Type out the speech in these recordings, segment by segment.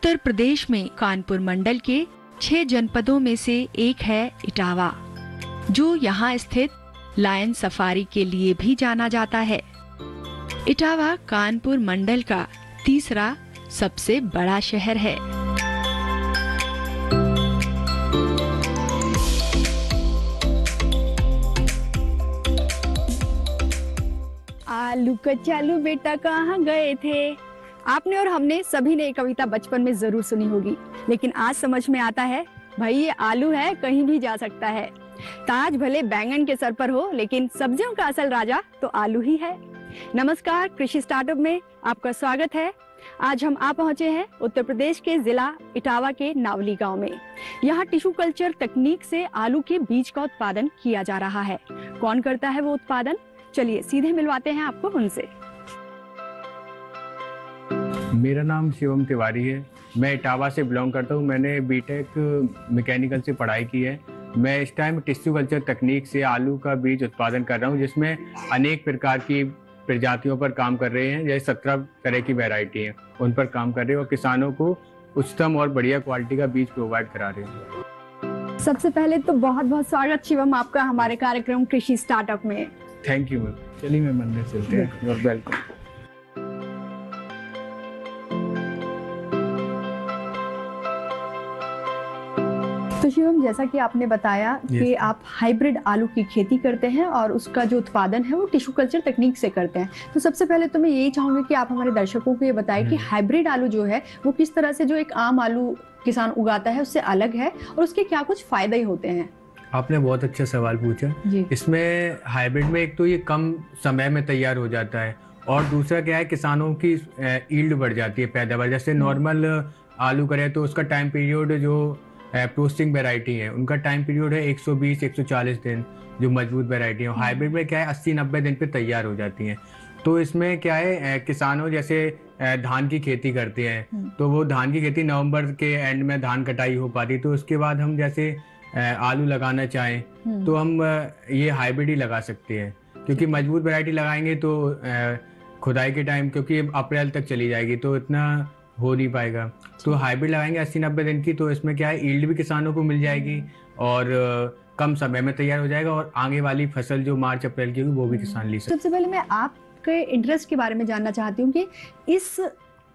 उत्तर प्रदेश में कानपुर मंडल के 6 जनपदों में से एक है इटावा, जो यहाँ स्थित लायन सफारी के लिए भी जाना जाता है। इटावा कानपुर मंडल का तीसरा सबसे बड़ा शहर है। आलू कचालू बेटा कहाँ गए थे। आपने और हमने सभी ने ये कविता बचपन में जरूर सुनी होगी, लेकिन आज समझ में आता है भाई ये आलू है, कहीं भी जा सकता है। ताज भले बैंगन के सर पर हो, लेकिन सब्जियों का असल राजा तो आलू ही है। नमस्कार, कृषि स्टार्टअप में आपका स्वागत है। आज हम आ पहुंचे हैं उत्तर प्रदेश के जिला इटावा के नावली गांव में। यहाँ टिश्यू कल्चर तकनीक से आलू के बीज का उत्पादन किया जा रहा है। कौन करता है वो उत्पादन, चलिए सीधे मिलवाते हैं आपको उनसे। मेरा नाम शिवम तिवारी है। मैं इटावा से बिलोंग करता हूँ। मैंने बीटेक मैकेनिकल से पढ़ाई की है। मैं इस टाइम टिश्यू कल्चर तकनीक से आलू का बीज उत्पादन कर रहा हूँ, जिसमें अनेक प्रकार की प्रजातियों पर काम कर रहे हैं। जैसे 17 तरह की वैरायटी हैं, उन पर काम कर रहे हैं और किसानों को उच्चतम और बढ़िया क्वालिटी का बीज प्रोवाइड करा रहे हैं। सबसे पहले तो बहुत बहुत स्वागत शिवम आपका हमारे कार्यक्रम कृषि स्टार्टअप में। Thank you ma'am. चलिए मैं मंदिर चलते हैं। और वेलकम। तो शिवम, जैसा कि आपने बताया कि आप हाइब्रिड आलू की खेती करते हैं और उसका जो उत्पादन है वो टिश्यू कल्चर तकनीक से करते हैं। तो सबसे पहले तो मैं यही चाहूंगी कि आप हमारे दर्शकों को ये बताएं कि हाइब्रिड आलू जो है वो किस तरह से जो एक आम आलू किसान उगाता है उससे अलग है और उसके क्या कुछ फायदे होते हैं। आपने बहुत अच्छा सवाल पूछा। इसमें हाइब्रिड में एक तो ये कम समय में तैयार हो जाता है और दूसरा क्या है, किसानों की ईल्ड बढ़ जाती है, पैदावार। जैसे नॉर्मल आलू करें तो उसका टाइम पीरियड जो प्रोसेसिंग वैरायटी है उनका टाइम पीरियड है 120-140 दिन, जो मजबूत वैरायटी है। हाइब्रिड में क्या है 80-90 दिन पे तैयार हो जाती हैं। तो इसमें क्या है, किसानों जैसे धान की खेती करते हैं तो वो धान की खेती नवंबर के एंड में धान कटाई हो पाती, तो उसके बाद हम जैसे आलू लगाना चाहें तो हम ये हाइब्रिड ही लगा सकते हैं, क्योंकि मजबूत वैरायटी लगाएंगे तो खुदाई के टाइम, क्योंकि अप्रैल तक चली जाएगी तो इतना हो नहीं पाएगा। तो हाइब्रिड लगाएंगे 80-90 दिन की, तो इसमें क्या है ईल्ड भी किसानों को मिल जाएगी और कम समय में तैयार हो जाएगा और आगे वाली फसल जो मार्च अप्रैल की होगी वो भी किसान ले सकते। सबसे पहले मैं आपके इंटरेस्ट के बारे में जानना चाहती हूँ कि इस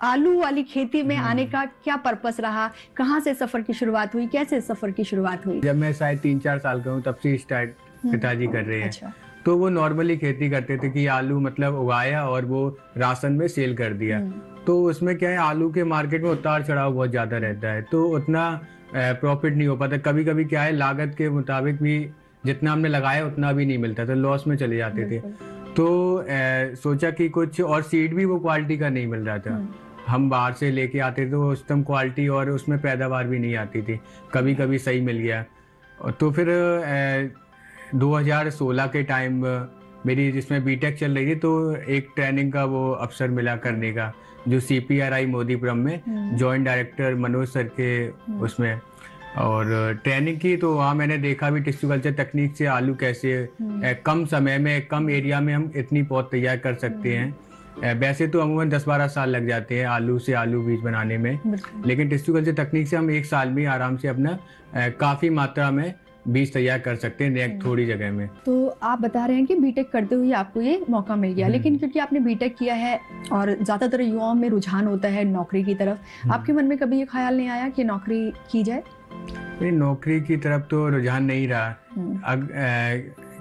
आलू वाली खेती में आने का क्या पर्पस रहा, कहाँ से सफर की शुरुआत हुई, कैसे सफर की शुरुआत हुई? जब मैं शायद 3-4 साल का हूँ तब से स्टार्ट पिताजी कर रहे हैं। अच्छा। तो वो नॉर्मली खेती करते थे कि आलू मतलब उगाया और वो राशन में सेल कर दिया। तो उसमें क्या है, आलू के मार्केट में उतार चढ़ाव बहुत ज्यादा रहता है, तो उतना प्रॉफिट नहीं हो पाता। कभी कभी क्या है, लागत के मुताबिक भी जितना हमने लगाया उतना भी नहीं मिलता था, लॉस में चले जाते थे। तो सोचा कि कुछ और सीड भी वो क्वालिटी का नहीं मिल रहा था। हम बाहर से लेके आते थे तो उच्चतम क्वालिटी और उसमें पैदावार भी नहीं आती थी, कभी कभी सही मिल गया। तो फिर 2016 के टाइम मेरी जिसमें बीटेक चल रही थी, तो एक ट्रेनिंग का वो अवसर मिला करने का, जो CPRI मोदीपुरम में जॉइंट डायरेक्टर मनोज सर के उसमें, और ट्रेनिंग की। तो वहाँ मैंने देखा भी टिश्यू कल्चर तकनीक से आलू कैसे कम समय में कम एरिया में हम इतनी पौध तैयार कर सकते हैं। वैसे तो अमूमन 10-12 साल लग जाते हैं आलू से आलू बीज बनाने में, लेकिन टिश्यू कल्चर तकनीक से हम 1 साल में आराम से अपना काफी मात्रा में बीज तैयार कर सकते हैं थोड़ी जगह में। तो आप बता रहे हैं कि बीटेक करते हुए आपको ये मौका मिल गया, लेकिन क्योंकि आपने बीटेक किया है और ज्यादातर युवाओं में रुझान होता है नौकरी की तरफ, आपके मन में कभी ये ख्याल नहीं आया कि नौकरी की जाए? नौकरी की तरफ तो रुझान नहीं रहा,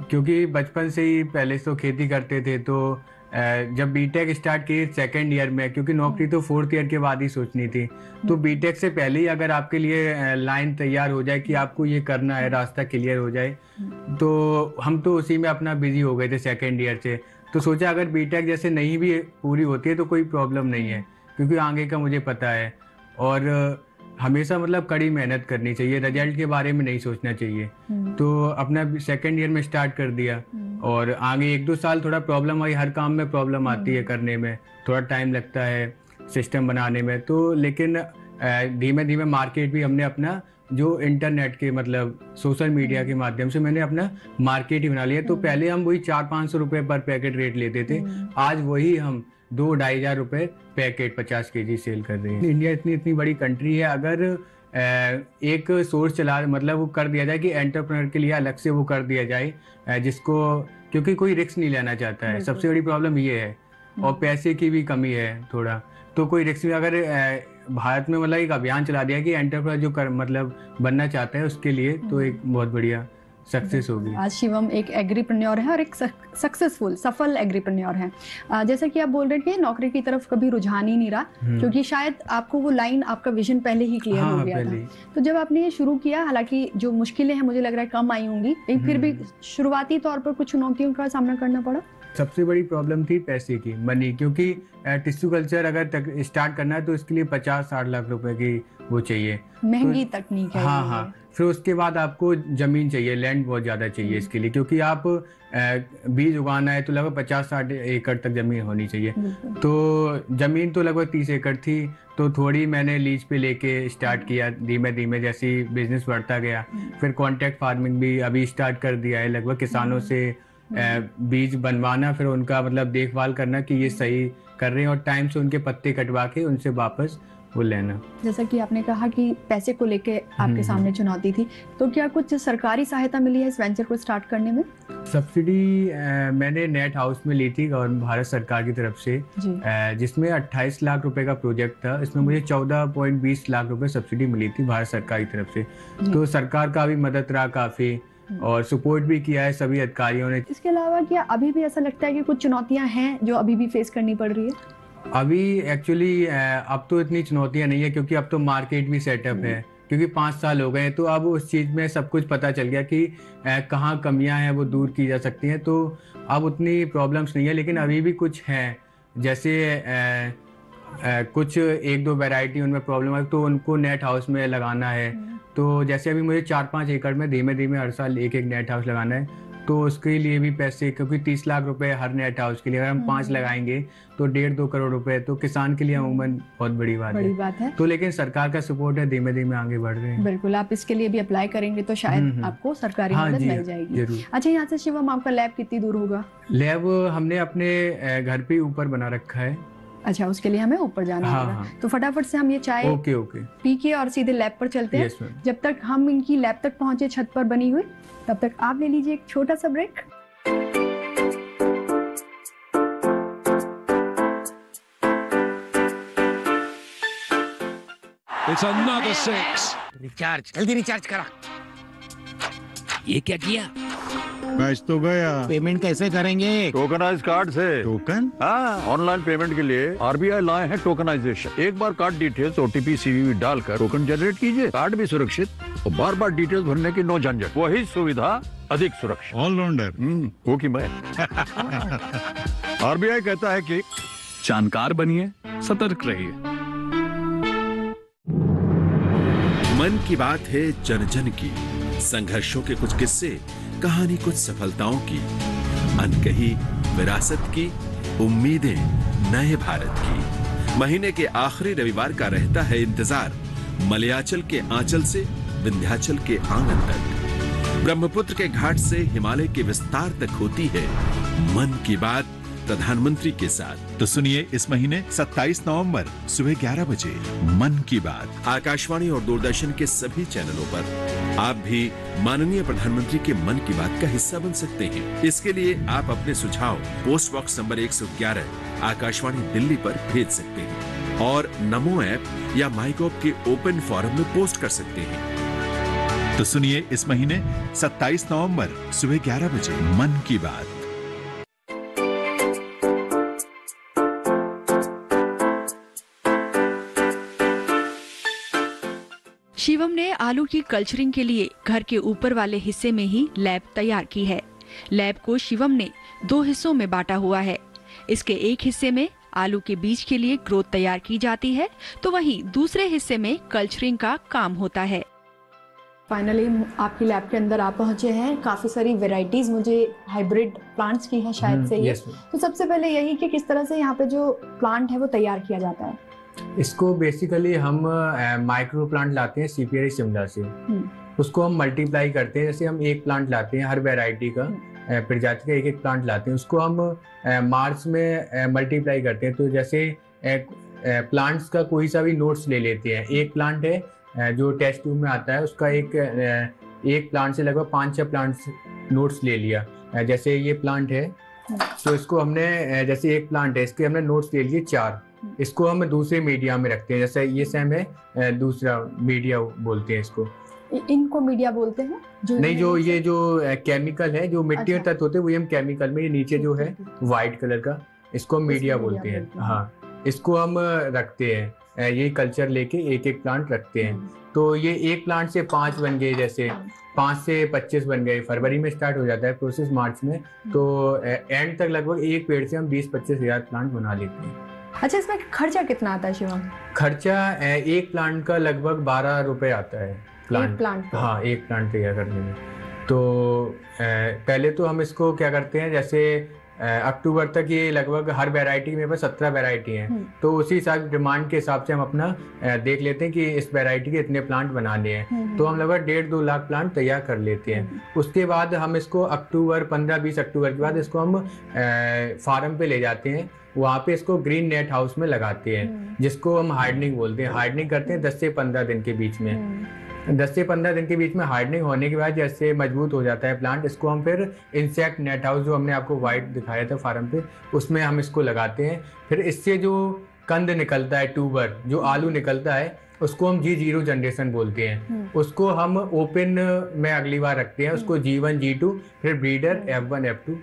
क्योंकि बचपन से ही पहले तो खेती करते थे। तो जब बीटेक स्टार्ट की 2nd ईयर में, क्योंकि नौकरी तो 4th ईयर के बाद ही सोचनी थी, तो बीटेक से पहले ही अगर आपके लिए लाइन तैयार हो जाए कि आपको ये करना है, रास्ता क्लियर हो जाए, तो हम तो उसी में अपना बिजी हो गए थे 2nd ईयर से। तो सोचा अगर बीटेक जैसे नहीं भी पूरी होती है तो कोई प्रॉब्लम नहीं है, क्योंकि आगे का मुझे पता है। और हमेशा मतलब कड़ी मेहनत करनी चाहिए, रिजल्ट के बारे में नहीं सोचना चाहिए। तो अपना 2nd ईयर में स्टार्ट कर दिया और आगे 1-2 साल थोड़ा प्रॉब्लम आई, हर काम में प्रॉब्लम आती है, करने में थोड़ा टाइम लगता है सिस्टम बनाने में। तो लेकिन धीमे धीमे मार्केट भी हमने अपना जो इंटरनेट के मतलब सोशल मीडिया के माध्यम से मैंने अपना मार्केट ही बना लिया। तो पहले हम वही 400-500 रुपए पर पैकेट रेट लेते थे, आज वही हम 2-2,500 रुपए पैकेट 50 kg सेल कर रहे हैं। इंडिया इतनी बड़ी कंट्री है, अगर एक सोर्स चला मतलब वो कर दिया जाए कि एंटरप्रेन्योर के लिए अलग से वो कर दिया जाए, जिसको क्योंकि कोई रिस्क नहीं लेना चाहता है, सबसे बड़ी प्रॉब्लम ये है। और पैसे की भी कमी है थोड़ा, तो कोई रिस्क नहीं। अगर भारत में मतलब एक अभियान चला दिया कि एंटरप्रेन्योर जो कर मतलब बनना चाहता है उसके लिए, तो एक बहुत बढ़िया सक्सेस होगी। आज शिवम एक एग्रीप्रेन्योर है और एक सक्सेसफुल सफल एग्रीप्रेन्योर है। जैसा कि आप बोल रहे हैं कि नौकरी की तरफ कभी रुझान ही नहीं रहा, क्योंकि शायद आपको वो लाइन, आपका विजन पहले ही क्लियर हो गया था। तो जब आपने ये शुरू किया, हालांकि जो मुश्किलें हैं मुझे लग रहा है कम आई होंगी, लेकिन फिर भी शुरुआती तौर पर कुछ चुनौतियों का सामना करना पड़ा। सबसे बड़ी प्रॉब्लम थी पैसे की, मनी, क्योंकि टिश्यू कल्चर अगर स्टार्ट करना है तो इसके लिए 50-60 लाख रुपए की वो चाहिए, महंगी तकनीक है। हाँ। फिर उसके बाद आपको जमीन चाहिए, लैंड बहुत ज़्यादा चाहिए इसके लिए, क्योंकि आप बीज उगाना है तो लगभग 50-60 एकड़ तक जमीन होनी चाहिए। तो जमीन तो लगभग 30 एकड़ थी, तो थोड़ी मैंने लीज पे लेके स्टार्ट किया, धीमे धीमे जैसे बिजनेस बढ़ता गया। फिर कॉन्ट्रैक्ट फार्मिंग भी अभी स्टार्ट कर दिया है, लगभग किसानों से बीज बनवाना, फिर उनका मतलब देखभाल करना कि ये सही कर रहे हैं, और टाइम से उनके पत्ते कटवा के उनसे वापस वो लेना। जैसा कि आपने कहा कि पैसे को लेके आपके सामने चुनौती थी, तो क्या कुछ सरकारी सहायता मिली है इस वेंचर को स्टार्ट करने में? सब्सिडी मैंने नेट हाउस में ली थी और भारत सरकार की तरफ से, जिसमें 28 लाख रुपए का प्रोजेक्ट था। इसमें मुझे 14.20 लाख रुपए सब्सिडी मिली थी भारत सरकार की तरफ से। तो सरकार का भी मदद रहा काफी, और सपोर्ट भी किया है सभी अधिकारियों ने। इसके अलावा क्या अभी भी ऐसा लगता है कि कुछ चुनौतियां हैं जो अभी भी फेस करनी पड़ रही है? अभी एक्चुअली अब तो इतनी चुनौतियां नहीं है, क्योंकि अब तो मार्केट भी सेटअप है, क्योंकि 5 साल हो गए, तो अब उस चीज़ में सब कुछ पता चल गया कि कहाँ कमियां हैं वो दूर की जा सकती हैं। तो अब उतनी प्रॉब्लम्स नहीं है, लेकिन अभी भी कुछ हैं, जैसे कुछ 1-2 वैरायटी उनमें प्रॉब्लम है, तो उनको नेट हाउस में लगाना है। तो जैसे अभी मुझे 4-5 एकड़ में धीमे धीमे हर साल एक नेट हाउस लगाना है, तो उसके लिए भी पैसे, क्योंकि 30 लाख रुपए हर नेट हाउस के लिए, अगर हम 5 लगाएंगे तो 1.5-2 करोड़ रुपए, तो किसान के लिए अमूमन बहुत बड़ी बात है। तो लेकिन सरकार का सपोर्ट है, धीमे धीमे आगे बढ़ रहे हैं। बिल्कुल, आप इसके लिए भी अप्लाई करेंगे तो शायद आपको सरकारी मदद मिल जाएगी। अच्छा, यहाँ से शिवम आपका लैब कितनी दूर होगा? लैब हमने अपने घर पे ऊपर बना रखा है। अच्छा, उसके लिए हमें ऊपर जाना होगा। तो फटाफट से हम ये चाय पी के और सीधे लैब पर चलते हैं। जब तक हम इनकी लैब तक पहुंचे छत पर बनी हुई, तब तक आप ले लीजिए एक छोटा सा ब्रेक। It's another 6. रिचार्ज, जल्दी रिचार्ज करा। ये क्या किया? मैच तो गया। पेमेंट कैसे करेंगे? टोकनाइज कार्ड से। टोकन? हाँ, ऑनलाइन पेमेंट के लिए आरबीआई लाए हैं टोकनाइजेशन। एक बार कार्ड डिटेल्स, ओटीपी, सीवीवी डालकर टोकन जनरेट कीजिए, कार्ड भी सुरक्षित और बार बार डिटेल्स भरने की नो झंझट। वही सुविधा अधिक सुरक्षित। ऑलराउंडर वो की मैं। आरबीआई कहता है कि जानकार बनिए, सतर्क रहिए। मन की बात है जन जन की, संघर्षों के कुछ किस्से, कहानी कुछ सफलताओं की, अनकही विरासत की, उम्मीदें नए भारत की। महीने के आखिरी रविवार का रहता है इंतजार, मलयाचल के आंचल से विंध्याचल के आंगन तक, ब्रह्मपुत्र के घाट से हिमालय के विस्तार तक होती है मन की बात प्रधानमंत्री के साथ। तो सुनिए इस महीने 27 नवंबर सुबह 11 बजे मन की बात, आकाशवाणी और दूरदर्शन के सभी चैनलों पर। आप भी माननीय प्रधानमंत्री के मन की बात का हिस्सा बन सकते हैं। इसके लिए आप अपने सुझाव post box number 111 Akashvani Delhi पर भेज सकते हैं, और नमो ऐप या माईगॉव के ओपन फोरम में पोस्ट कर सकते हैं। तो सुनिए इस महीने 27 नवंबर सुबह 11 बजे मन की बात। शिवम ने आलू की कल्चरिंग के लिए घर के ऊपर वाले हिस्से में ही लैब तैयार की है। लैब को शिवम ने 2 हिस्सों में बांटा हुआ है। इसके एक हिस्से में आलू के बीज के लिए ग्रोथ तैयार की जाती है, तो वहीं दूसरे हिस्से में कल्चरिंग का काम होता है। फाइनली आपकी लैब के अंदर आप पहुंचे हैं। काफी सारी वेराइटीज मुझे हाइब्रिड प्लांट्स की हैं शायद से ये। तो सबसे पहले यही कि किस तरह से यहाँ पे जो प्लांट है वो तैयार किया जाता है। इसको बेसिकली हम माइक्रो प्लांट लाते हैं सीपीआई शिमला से, उसको हम मल्टीप्लाई करते हैं। जैसे हम एक प्लांट लाते हैं हर वैरायटी का, प्रजाति का एक एक प्लांट लाते हैं, उसको हम मार्च में मल्टीप्लाई करते हैं। तो जैसे प्लांट्स का कोई सा भी नोट्स ले लेते हैं। एक प्लांट है जो टेस्ट ट्यूब में आता है, उसका एक प्लांट से लगभग 5-6 प्लांट्स नोट्स ले लिया। जैसे ये प्लांट है तो इसको हमने, जैसे एक प्लांट है इसके हमने नोट्स ले लिए 4, इसको हम दूसरे मीडिया में रखते हैं। जैसे ये सेम है, दूसरा मीडिया बोलते हैं इसको। इनको मीडिया बोलते हैं नहीं, जो ये जो केमिकल है, जो मिट्टी में तत्व होते हैं, वो हम केमिकल में, ये नीचे जो है व्हाइट कलर का, इसको हम मीडिया बोलते हैं। हाँ, इसको हम रखते हैं, ये कल्चर लेके एक एक प्लांट रखते हैं। तो ये एक प्लांट से 5 बन गए, जैसे 5 से 25 बन गए। फरवरी में स्टार्ट हो जाता है प्रोसेस, मार्च में, तो एंड तक लगभग एक पेड़ से हम 20-25 हजार प्लांट बना लेते हैं। अच्छा, इसमें खर्चा कितना आता है शिवम? खर्चा एक प्लांट का लगभग 12 रुपए आता है प्लांट। हाँ, एक प्लांट तैयार करने में। तो पहले तो हम इसको क्या करते हैं, जैसे अक्टूबर तक ये लगभग हर वैरायटी में बस 17 वैरायटी हैं, तो उसी हिसाब डिमांड के हिसाब से हम अपना देख लेते हैं कि इस वैरायटी के इतने प्लांट बनाने हैं। तो हम लगभग 1.5-2 लाख प्लांट तैयार कर लेते हैं। उसके बाद हम इसको अक्टूबर 15-20 अक्टूबर के बाद इसको हम फार्म पे ले जाते हैं। वहाँ पे इसको ग्रीन नेट हाउस में लगाते हैं, जिसको हम हार्डनिंग बोलते हैं। हार्डनिंग करते हैं 10 से 15 दिन के बीच में। 10 से 15 दिन के बीच में हार्डनिंग होने के बाद जैसे मजबूत हो जाता है प्लांट, इसको हम फिर इंसेक्ट नेट हाउस, जो हमने आपको व्हाइट दिखाया था फार्म पे, उसमें हम इसको लगाते हैं। फिर इससे जो कंद निकलता है, ट्यूबर जो आलू निकलता है, उसको हम G0 जनरेशन बोलते हैं। उसको हम ओपन में अगली बार रखते हैं, उसको G1 G2 फिर ब्रीडर F1 F2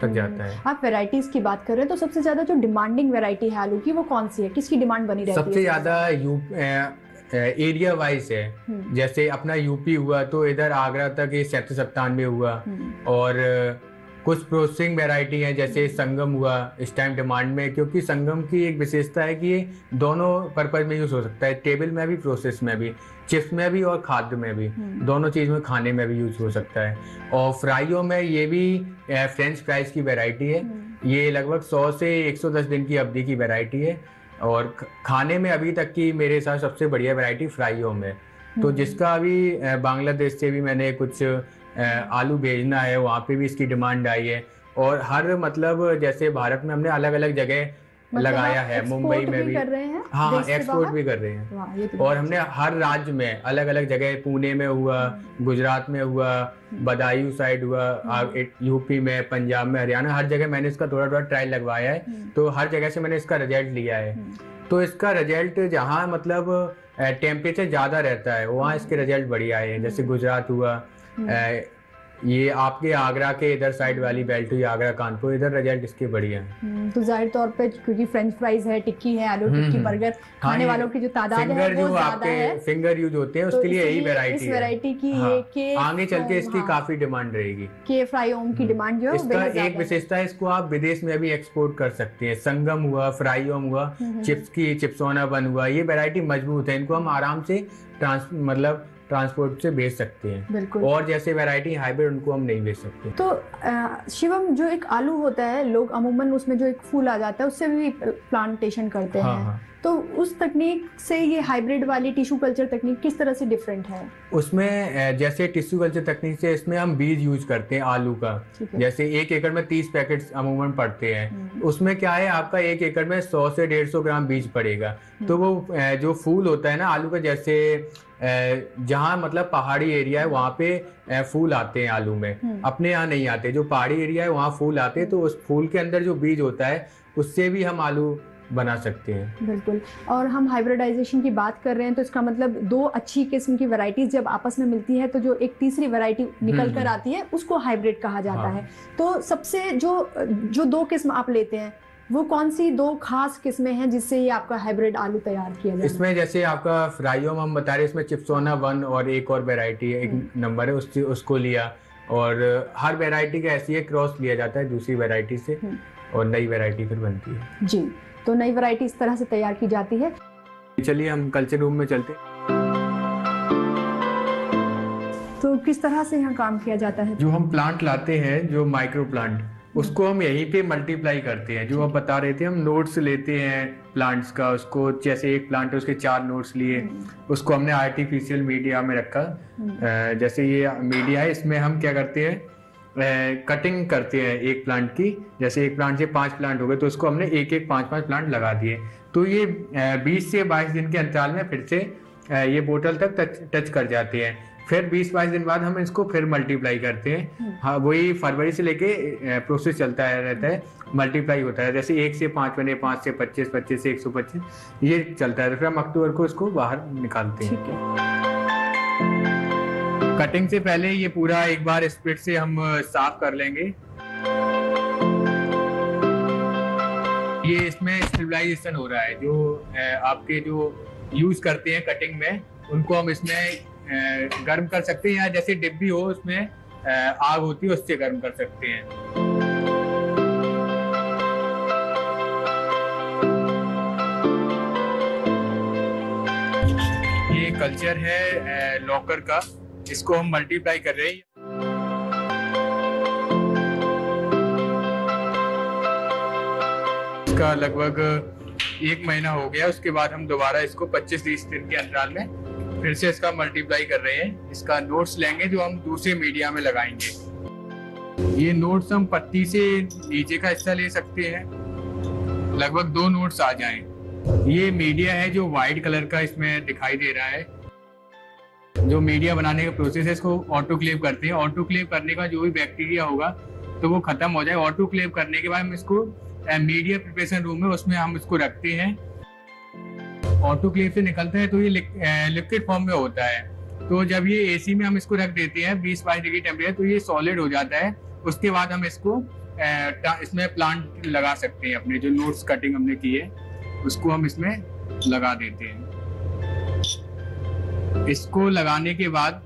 तक जाता है। आप वैरायटीज की बात कर रहे हैं, तो सबसे ज्यादा जो डिमांडिंग वैरायटी है आलू की, वो कौन सी है? किसकी डिमांड बनी रहती है? सबसे ज्यादा एरिया वाइज है। जैसे अपना यूपी हुआ तो इधर आगरा तक ये 97 हुआ, और कुछ प्रोसेसिंग वैरायटी है जैसे संगम हुआ इस टाइम डिमांड में, क्योंकि संगम की एक विशेषता है कि ये दोनों पर्पज में यूज हो सकता है, टेबल में भी, प्रोसेस में भी, चिप्स में भी और खाद्य में भी, दोनों चीज में खाने में भी यूज हो सकता है। और फ्राइयों में ये भी फ्रेंच फ्राइज की वैरायटी है। ये लगभग 100 से 110 दिन की अवधि की वैरायटी है, और खाने में अभी तक की मेरे साथ सबसे बढ़िया वैरायटी फ्राइयों में। तो जिसका अभी बांग्लादेश से भी मैंने कुछ आलू भेजना है, वहाँ पे भी इसकी डिमांड आई है। और हर मतलब जैसे भारत में हमने अलग अलग जगह लगाया है, मुंबई में भी कर रहे हैं, हाँ एक्सपोर्ट भी कर रहे हैं। और हमने हर राज्य में अलग अलग जगह, पुणे में हुआ, गुजरात में हुआ, बदायूं साइड हुआ, यूपी में, पंजाब में, हरियाणा, हर जगह मैंने इसका थोड़ा थोड़ा ट्रायल लगवाया है। तो हर जगह से मैंने इसका रिजल्ट लिया है। तो इसका रिजल्ट जहाँ मतलब टेम्परेचर ज्यादा रहता है वहाँ इसके रिजल्ट बढ़िया आए हैं। जैसे गुजरात हुआ, ये आपके आगरा के इधर साइड वाली बेल्ट हुई, आगरा कानपुर, इधर रिजल्ट इसके बढ़िया है। तो जाहिर तौर पे क्योंकि फ्रेंच फ्राइज है, टिक्की है, आलू टिक्की, बर्गर खाने वालों की जो तादाद है वो ज्यादा है, फिंगर यूज होते हैं, उसके लिए यही वैरायटी है। इस वैरायटी की ये के आगे चल के इसकी काफी डिमांड रहेगी। के फ्राई ओम की डिमांड जो है इसका एक विशेषता है, इसको आप विदेश में भी एक्सपोर्ट कर सकते हैं। संगम हुआ, फ्राई ओम हुआ, चिप्स की चिप्सोना बन हुआ, ये वैरायटी मजबूत है, इनको हम आराम से ट्रांसपोर्ट से भेज सकते हैं। और जैसे वैरायटी हाइब्रिड उनको हम नहीं भेज सकते। तो शिवम, जो एक आलू होता है, लोग अमूमन उसमें जो एक फूल आ जाता है उससे भी प्लांटेशन करते हैं। तो उस तकनीक से ये हाइब्रिड वाली टिश्यू कल्चर तकनीक किस तरह से डिफरेंट है? उसमें जैसे टिश्यू कल्चर तकनीक से इसमें हम बीज यूज करते हैं आलू का। जैसे 1 एकड़ में 30 पैकेट अमूमन पड़ते हैं। उसमें क्या है, आपका 1 एकड़ में 100 से 150 ग्राम बीज पड़ेगा। तो वो जो फूल होता है ना आलू का, जैसे जहाँ मतलब पहाड़ी एरिया है वहाँ पे फूल आते हैं आलू में, अपने यहाँ नहीं आते। जो पहाड़ी एरिया है वहाँ फूल आते हैं, तो उस फूल के अंदर जो बीज होता है उससे भी हम आलू बना सकते हैं। बिल्कुल। और हम हाइब्रिडाइजेशन की बात कर रहे हैं, तो इसका मतलब 2 अच्छी किस्म की वैरायटीज जब आपस में मिलती है तो जो एक तीसरी वैरायटी निकल कर आती है उसको हाइब्रिड कहा जाता है। तो सबसे जो 2 किस्म आप लेते हैं, वो कौन सी 2 खास किस्में हैं जिससे ये आपका हाइब्रिड आलू तैयार किया जाए? इसमें जैसे आपका फ्राइयोम हम बता रहे हैं, इसमें चिप्सोना 1 और एक और वैरायटी है, 1 नंबर है, उसको लिया। और हर वैरायटी का ऐसी है, क्रॉस लिया जाता है दूसरी वैरायटी से और नई वैरायटी फिर बनती है। जी, तो नई वैरायटी इस तरह से तैयार की जाती है। चलिए हम कल्चर रूम में चलते। तो किस तरह से यहाँ काम किया जाता है? जो हम प्लांट लाते हैं, जो माइक्रो प्लांट, उसको हम यहीं पे मल्टीप्लाई करते हैं। जो आप बता रहे थे, हम नोट्स लेते हैं प्लांट्स का, उसको जैसे एक प्लांट है उसके 4 नोट्स लिए, उसको हमने आर्टिफिशियल मीडिया में रखा। जैसे ये मीडिया है, इसमें हम क्या करते हैं, कटिंग करते हैं एक प्लांट की। जैसे एक प्लांट से 5 प्लांट हो गए तो उसको हमने एक एक 5-5 प्लांट लगा दिए। तो ये 20 से 22 दिन के अंतराल में फिर से ये बोतल तक टच कर जाते हैं। फिर 20-22 दिन बाद हम इसको फिर मल्टीप्लाई करते हैं। हाँ, वही फरवरी से लेके प्रोसेस चलता रहता है, मल्टीप्लाई होता है। जैसे 1 से 5 बने, 5 से 25, 25 से 125, ये चलता है। फिर हम अक्टूबर को इसको बाहर निकालते हैं। कटिंग से पहले ये पूरा एक बार स्पिरिट से हम साफ कर लेंगे। ये इसमें स्टेबलाइजेशन हो रहा है। जो आपके जो यूज करते हैं कटिंग में, उनको हम इसमें गर्म कर सकते हैं, या जैसे डिब्बी हो उसमें आग होती है उससे गर्म कर सकते हैं। ये कल्चर है लॉकर का, इसको हम मल्टीप्लाई कर रहे हैं। इसका लगभग 1 महीना हो गया। उसके बाद हम दोबारा इसको 25-30 दिन के अंतराल में फिर से इसका मल्टीप्लाई कर रहे हैं। इसका नोट्स लेंगे जो हम दूसरे मीडिया में लगाएंगे। ये नोट्स हम पत्ती से नीचे का हिस्सा ले सकते हैं, लगभग 2 नोट्स आ जाएं। ये मीडिया है जो व्हाइट कलर का इसमें दिखाई दे रहा है। जो मीडिया बनाने का प्रोसेस है, इसको ऑटोक्लेव करते हैं। ऑटोक्लेव करने का जो भी बैक्टीरिया होगा तो वो खत्म हो जाए। ऑटोक्लेव करने के बाद हम इसको मीडिया प्रिपरेशन रूम में उसमें हम इसको रखते हैं। ऑटोक्लेव से निकलता है तो ये लिक्विड फॉर्म में होता है। तो जब ये एसी में हम इसको रख देते हैं 20-22 डिग्री टेम्परेचर, तो ये सॉलिड हो जाता है। उसके बाद हम इसको इसमें प्लांट लगा सकते हैं। अपने जो नोट्स कटिंग हमने की है उसको हम इसमें लगा देते हैं। इसको लगाने के बाद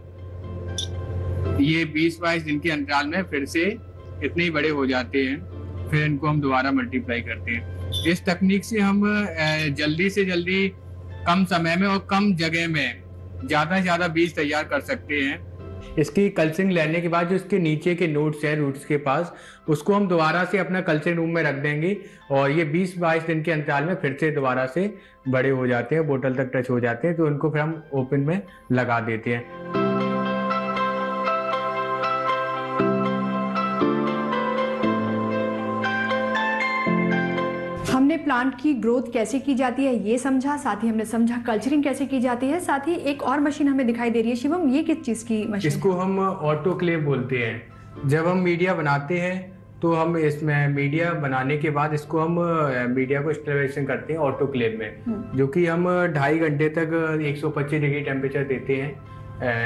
ये 20-22 दिन के अंतराल में फिर से इतने ही बड़े हो जाते हैं। फिर इनको हम दोबारा मल्टीप्लाई करते हैं। इस तकनीक से हम जल्दी से जल्दी कम समय में और कम जगह में ज़्यादा से ज़्यादा बीज तैयार कर सकते हैं। इसकी कल्चरिंग लेने के बाद जो इसके नीचे के नोट्स हैं रूट्स के पास, उसको हम दोबारा से अपना कल्चरिंग रूम में रख देंगे और ये 20-22 दिन के अंतराल में फिर से दोबारा से बड़े हो जाते हैं, बोतल तक टच हो जाते हैं। तो उनको फिर हम ओपन में लगा देते हैं। हमने प्लांट की ग्रोथ कैसे की जाती है ये समझा, साथ ही हमने समझा कल्चरिंग कैसे की जाती है। साथ ही एक और मशीन हमें दिखाई दे रही है। शिवम, ये किस चीज़ की मशीन? इसको हम ऑटोक्लेव बोलते हैं। जब हम मीडिया बनाते हैं तो हम इसमें मीडिया बनाने के बाद इसको हम मीडिया को स्टेबलाइजेशन करते हैं ऑटोक्लेव में, जो कि हम 2.5 घंटे तक 125 डिग्री टेम्परेचर देते हैं।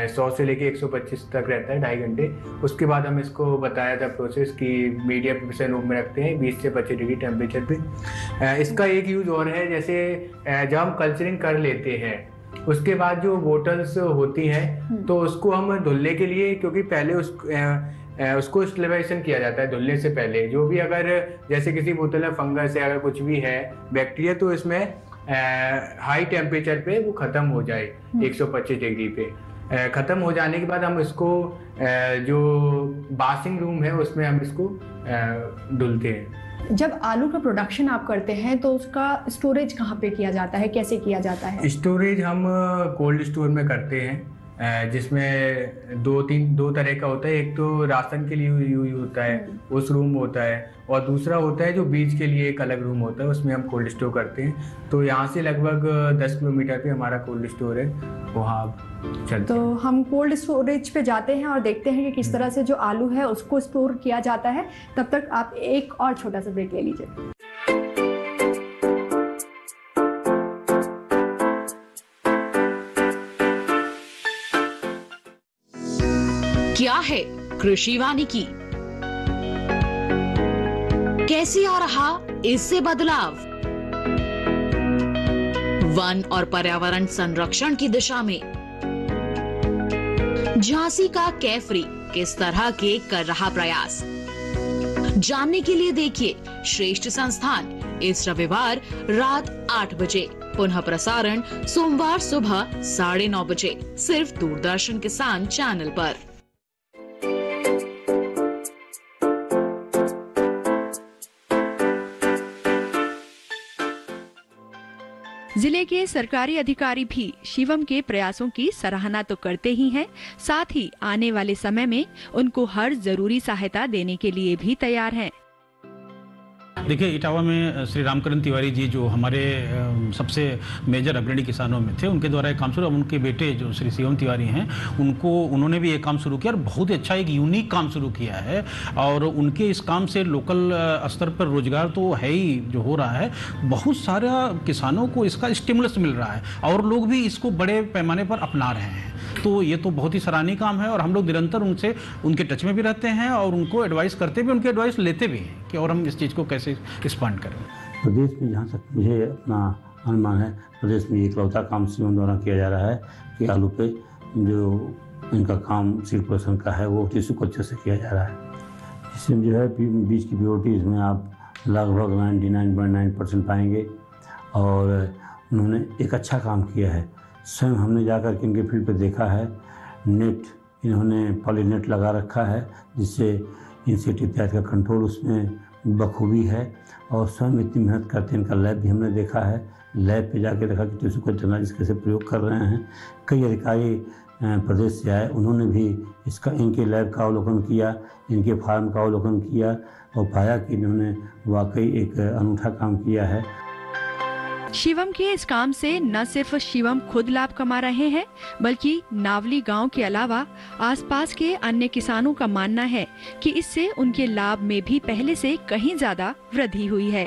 100 से लेके 125 तक रहता है 2.5 घंटे। उसके बाद हम इसको बताया था प्रोसेस कि मीडिया प्रिपरेशन रूम में रखते हैं 20 से 25 डिग्री टेम्परेचर पे। इसका एक यूज और है, जैसे जब हम कल्चरिंग कर लेते हैं उसके बाद जो बोटल्स होती हैं तो उसको हम धुलने के लिए, क्योंकि पहले उसको स्टेबलाइजेशन किया जाता है धुलने से पहले। जो भी अगर जैसे किसी बोतल में फंगस है, अगर कुछ भी है बैक्टीरिया, तो इसमें हाई टेम्परेचर पे वो खत्म हो जाए 125 डिग्री पे। खत्म हो जाने के बाद हम इसको जो बासिंग रूम है उसमें हम इसको धुलते हैं। जब आलू का प्रोडक्शन आप करते हैं तो उसका स्टोरेज कहाँ पे किया जाता है, कैसे किया जाता है? स्टोरेज हम कोल्ड स्टोर में करते हैं, जिसमें दो तरह का होता है। एक तो राशन के लिए यूज होता है, उस रूम होता है, और दूसरा होता है जो बीज के लिए एक अलग रूम होता है, उसमें हम कोल्ड स्टोर करते हैं। तो यहाँ से लगभग 10 किलोमीटर पे हमारा कोल्ड स्टोर है, वहाँ चलते तो हैं। हम कोल्ड स्टोरेज पे जाते हैं और देखते हैं कि किस तरह से जो आलू है उसको स्टोर किया जाता है। तब तक आप एक और छोटा सा ब्रेक ले लीजिए। क्या है कृषि वानिकी? कैसे आ रहा इससे बदलाव? वन और पर्यावरण संरक्षण की दिशा में झांसी का कैफरी किस तरह के कर रहा प्रयास? जानने के लिए देखिए श्रेष्ठ संस्थान इस रविवार रात 8 बजे, पुनः प्रसारण सोमवार सुबह 9:30 बजे, सिर्फ दूरदर्शन किसान चैनल पर। जिले के सरकारी अधिकारी भी शिवम के प्रयासों की सराहना तो करते ही हैं, साथ ही आने वाले समय में उनको हर जरूरी सहायता देने के लिए भी तैयार हैं। देखिए, इटावा में श्री रामकरण तिवारी जी जो हमारे सबसे मेजर अग्रणी किसानों में थे, उनके द्वारा एक काम शुरू, उनके बेटे जो श्री शिवम तिवारी हैं उन्होंने भी एक काम शुरू किया और बहुत ही अच्छा एक यूनिक काम शुरू किया है। और उनके इस काम से लोकल स्तर पर रोजगार तो है ही जो हो रहा है, बहुत सारा किसानों को इसका स्टिमुलस मिल रहा है और लोग भी इसको बड़े पैमाने पर अपना रहे हैं। तो ये तो बहुत ही सराहनीय काम है और हम लोग निरंतर उनके टच में भी रहते हैं और उनको एडवाइस करते भी, उनके एडवाइस लेते भी हैं कि और हम इस चीज़ को कैसे एक्सपांड करें। प्रदेश में जहाँ तक मुझे अपना अनुमान है, प्रदेश में इकलौता काम शिवम द्वारा किया जा रहा है कि आलू पे जो इनका काम सीड प्रोडक्शन का है वो टिश्यू कल्चर से किया जा रहा है। इसमें जो है बीज की प्योरिटी इसमें आप लगभग 99.9% पाएंगे और उन्होंने एक अच्छा काम किया है। स्वयं हमने जाकर के इनके फील्ड पे देखा है, नेट इन्होंने पॉलीनेट लगा रखा है जिससे इंसेक्ट इत्यादि का कंट्रोल उसमें बखूबी है और स्वयं इतनी मेहनत करते हैं। इनका लैब भी हमने देखा है, लैब पे जाके देखा कि टिश्यू कल्चर टेक्नोलॉजी कैसे प्रयोग कर रहे हैं। कई अधिकारी प्रदेश से आए, उन्होंने भी इनके लैब का अवलोकन किया, इनके फार्म का अवलोकन किया और पाया कि इन्होंने वाकई एक अनूठा काम किया है। शिवम के इस काम से न सिर्फ शिवम खुद लाभ कमा रहे हैं, बल्कि नावली गांव के अलावा आसपास के अन्य किसानों का मानना है कि इससे उनके लाभ में भी पहले से कहीं ज्यादा वृद्धि हुई है।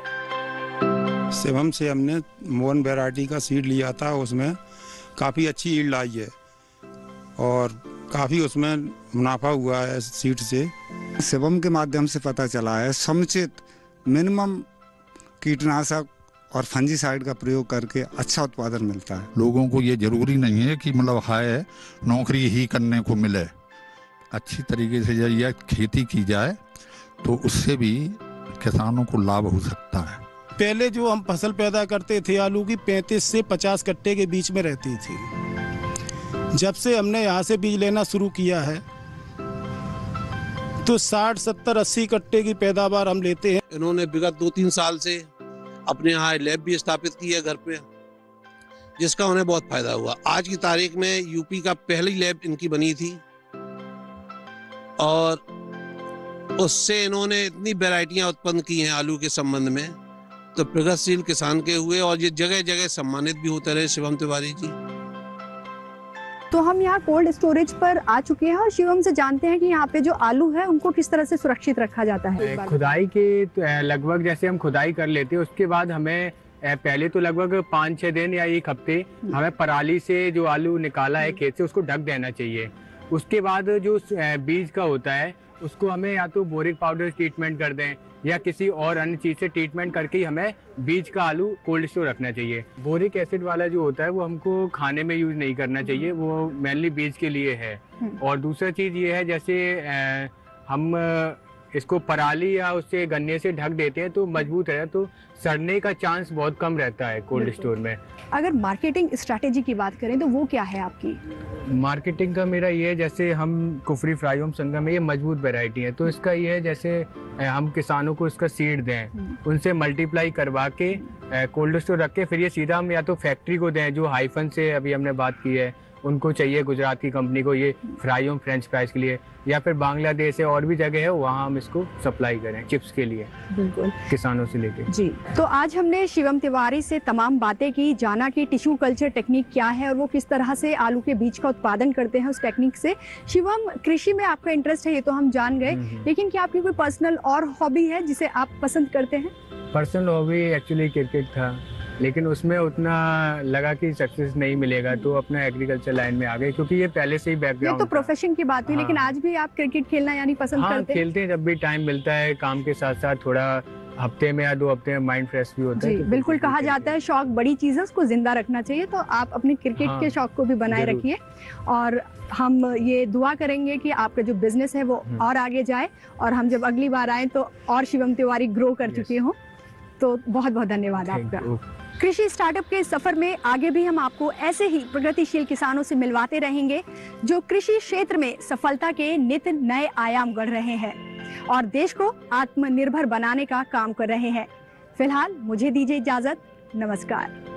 शिवम से हमने मोहन वैरायटी का सीड लिया था, उसमें काफी अच्छी यील्ड आई है और काफी उसमें मुनाफा हुआ है सीड से। शिवम के माध्यम से पता चला है समुचित मिनिमम कीटनाशक और फंजीसाइड का प्रयोग करके अच्छा उत्पादन मिलता है। लोगों को ये जरूरी नहीं है कि मतलब हाय नौकरी ही करने को मिले, अच्छी तरीके से जब यह खेती की जाए तो उससे भी किसानों को लाभ हो सकता है। पहले जो हम फसल पैदा करते थे आलू की 35 से 50 कट्टे के बीच में रहती थी। जब से हमने यहाँ से बीज लेना शुरू किया है तो 60, 70, 80 कट्टे की पैदावार हम लेते हैं। इन्होंने विगत 2-3 साल से अपने यहाँ लैब भी स्थापित की है घर पे, जिसका उन्हें बहुत फायदा हुआ। आज की तारीख में यूपी का पहली लैब इनकी बनी थी और उससे इन्होंने इतनी वैरायटियां उत्पन्न की हैं आलू के संबंध में, तो प्रगतिशील किसान के हुए और ये जगह जगह सम्मानित भी होते रहे शिवम तिवारी जी। तो हम यहाँ कोल्ड स्टोरेज पर आ चुके हैं और शिवम से जानते हैं कि यहाँ पे जो आलू है उनको किस तरह से सुरक्षित रखा जाता है। खुदाई के लगभग जैसे हम खुदाई कर लेते हैं, उसके बाद हमें पहले तो लगभग 5-6 दिन या 1 हफ्ते हमें पराली से जो आलू निकाला है खेत से उसको ढक देना चाहिए। उसके बाद जो बीज का होता है उसको हमें या तो बोरिक पाउडर ट्रीटमेंट कर दें या किसी और अन्य चीज से ट्रीटमेंट करके ही हमें बीज का आलू कोल्ड स्टोर रखना चाहिए। बोरिक एसिड वाला जो होता है वो हमको खाने में यूज नहीं करना चाहिए, वो मेनली बीज के लिए है। और दूसरा चीज ये है जैसे हम इसको पराली या उससे गन्ने से ढक देते हैं तो मजबूत है, तो सड़ने का चांस बहुत कम रहता है कोल्ड स्टोर में। अगर मार्केटिंग स्ट्रैटेजी की बात करें तो वो क्या है आपकी? मार्केटिंग का मेरा ये है, जैसे हम कुफरी फ्राइयोम संगम में ये मजबूत वैरायटी है, तो इसका ये है जैसे हम किसानों को इसका सीड दें, उनसे मल्टीप्लाई करवा के कोल्ड स्टोर रख के फिर ये सीधा हम या तो फैक्ट्री को दें जो हाइफन से अभी हमने बात की है, उनको चाहिए गुजरात की कंपनी को ये फ्राइयोम फ्रेंच फ्राइज के लिए, या फिर बांग्लादेश है और भी जगह है वहाँ हम इसको सप्लाई करें चिप्स के लिए बिल्कुल किसानों से लेके। जी, तो आज हमने शिवम तिवारी से तमाम बातें की, जाना कि टिश्यू कल्चर टेक्निक क्या है और वो किस तरह से आलू के बीज का उत्पादन करते हैं उस टेक्निक से। शिवम, कृषि में आपका इंटरेस्ट है ये तो हम जान गए, लेकिन क्या आपकी कोई पर्सनल और हॉबी है जिसे आप पसंद करते हैं? पर्सनल हॉबी एक्चुअली क्रिकेट था, लेकिन उसमें उतना लगा कि सक्सेस नहीं मिलेगा तो अपना एग्रीकल्चर लाइन में आ गए, क्योंकि ये पहले से ही बैकग्राउंड। ये तो प्रोफेशन की बात हुई, लेकिन आज भी आप क्रिकेट खेलना यानी पसंद करते हैं? खेलते हैं जब भी टाइम मिलता है, काम के साथ साथ थोड़ा हफ्ते में या 2 हफ्ते में माइंड फ्रेश भी होता है। जी, बिल्कुल कहा जाता है शौक बड़ी चीज है, उसको जिंदा रखना चाहिए, तो आप अपने क्रिकेट के शौक को भी बनाए रखिए और हम ये दुआ करेंगे कि आपका जो बिजनेस है वो और आगे जाए और हम जब अगली बार आए तो और शिवम तिवारी ग्रो कर चुके हों। तो बहुत बहुत धन्यवाद आपका। कृषि स्टार्टअप के सफर में आगे भी हम आपको ऐसे ही प्रगतिशील किसानों से मिलवाते रहेंगे जो कृषि क्षेत्र में सफलता के नित नए आयाम गढ़ रहे हैं और देश को आत्मनिर्भर बनाने का काम कर रहे हैं। फिलहाल मुझे दीजिए इजाजत, नमस्कार।